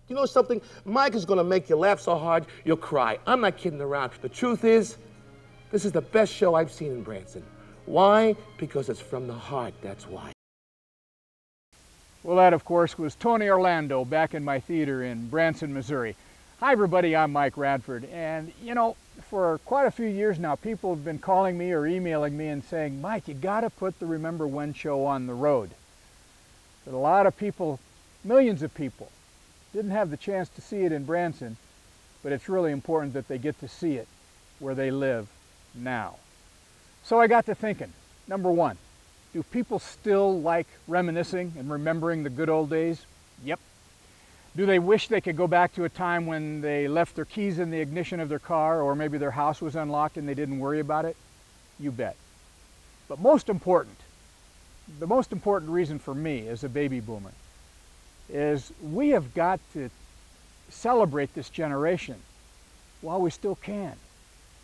You know something? Mike is gonna make you laugh so hard, you'll cry. I'm not kidding around. The truth is, this is the best show I've seen in Branson. Why? Because it's from the heart, that's why. Well, that, of course, was Tony Orlando back in my theater in Branson, Missouri. Hi, everybody, I'm Mike Radford, and you know, for quite a few years now, people have been calling me or emailing me and saying, Mike, you gotta put the Remember When show on the road. But a lot of people, millions of people, didn't have the chance to see it in Branson, but it's really important that they get to see it where they live now. So I got to thinking, number one, do people still like reminiscing and remembering the good old days? Yep. Do they wish they could go back to a time when they left their keys in the ignition of their car, or maybe their house was unlocked and they didn't worry about it? You bet. But most important, the most important reason for me as a baby boomer is we have got to celebrate this generation while we still can.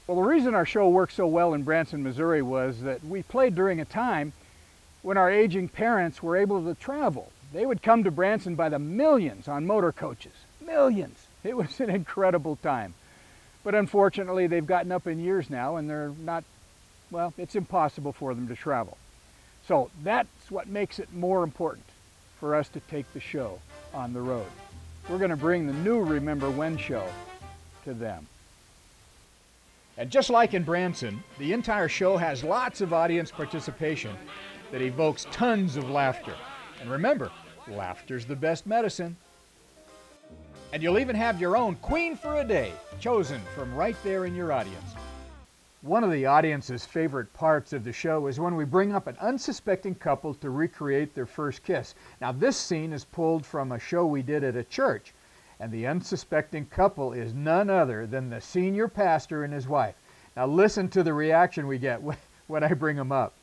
Well, the reason our show worked so well in Branson, Missouri was that we played during a time when our aging parents were able to travel. They would come to Branson by the millions on motor coaches. Millions. It was an incredible time. But unfortunately, they've gotten up in years now and they're not, well, it's impossible for them to travel. So that's what makes it more important for us to take the show on the road. We're going to bring the new Remember When show to them. And just like in Branson, the entire show has lots of audience participation that evokes tons of laughter. And remember, laughter's the best medicine. And you'll even have your own Queen for a Day, chosen from right there in your audience. One of the audience's favorite parts of the show is when we bring up an unsuspecting couple to recreate their first kiss. Now this scene is pulled from a show we did at a church, and the unsuspecting couple is none other than the senior pastor and his wife. Now listen to the reaction we get when I bring them up.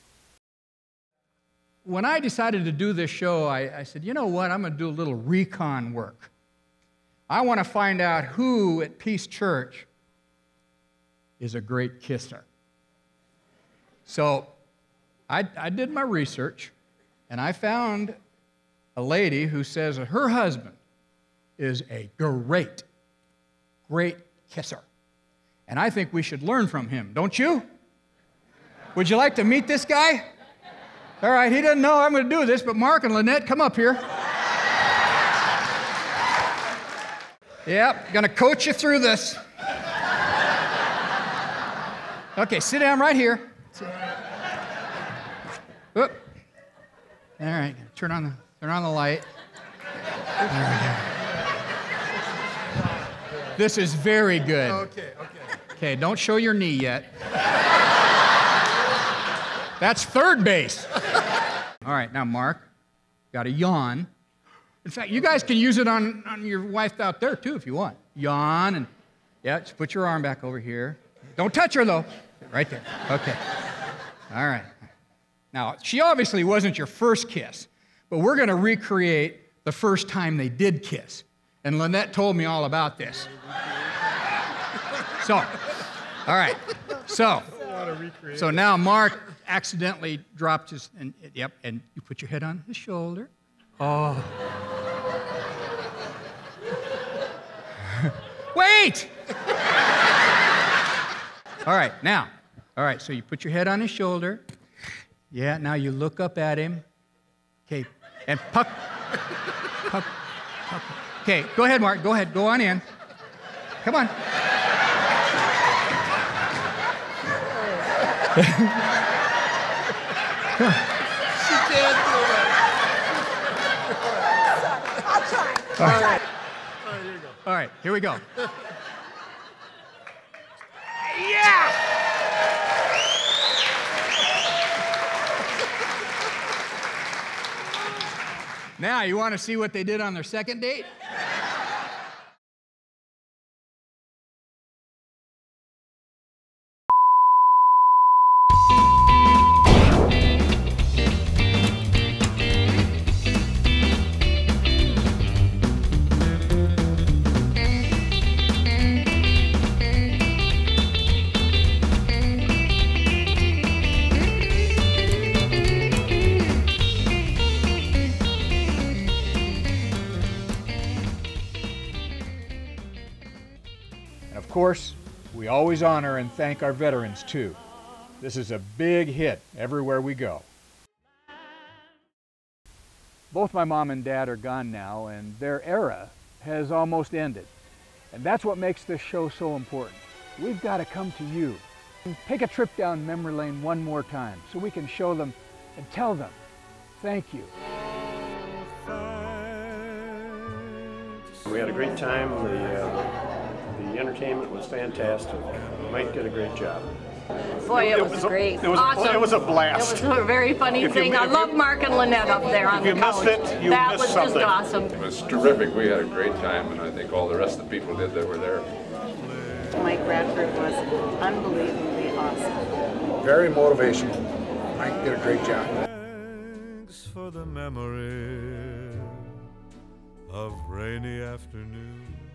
When I decided to do this show, I said, you know what, I'm going to do a little recon work. I want to find out who at Peace Church is a great kisser. So I did my research, and I found a lady who says that her husband is a great kisser. And I think we should learn from him, don't you? Would you like to meet this guy? All right, he doesn't know I'm going to do this, but Mark and Lynette, come up here. Yep, going to coach you through this. Okay, sit down right here. Whoop. All right, turn on the light. There we go. This is very good. Okay. Okay, don't show your knee yet. That's third base. All right, now Mark, got a yawn. In fact, you guys can use it on your wife out there too if you want. Yawn and, yeah, just put your arm back over here. Don't touch her though. Right there, okay. All right. Now, she obviously wasn't your first kiss, but we're gonna recreate the first time they did kiss. And Lynette told me all about this. So, all right, so now Mark accidentally dropped his, and yep, and you put your head on his shoulder. Oh. Wait! All right, now, all right, so you put your head on his shoulder. Yeah, now you look up at him. Okay, and puck. Okay, go ahead, Mark, go ahead, go on in. Come on. She can't do it. I'll try. All right, here you go. All right, here we go. Yeah! Now, you want to see what they did on their second date? course, we always honor and thank our veterans too. This is a big hit everywhere we go. Both my mom and dad are gone now, and their era has almost ended. And that's what makes this show so important. We've got to come to you. Take a trip down memory lane one more time so we can show them and tell them, thank you. We had a great time. The entertainment was fantastic. Mike did a great job. Boy, it was great. Awesome. It was a blast. It was a very funny thing. I love Mark and Lynette up there on the couch. If you missed it, you that missed was something. just awesome. It was terrific. We had a great time, and I think all the rest of the people did that were there. Mike Radford was unbelievably awesome. Very motivational. Mike did a great job. Thanks for the memory of rainy afternoons.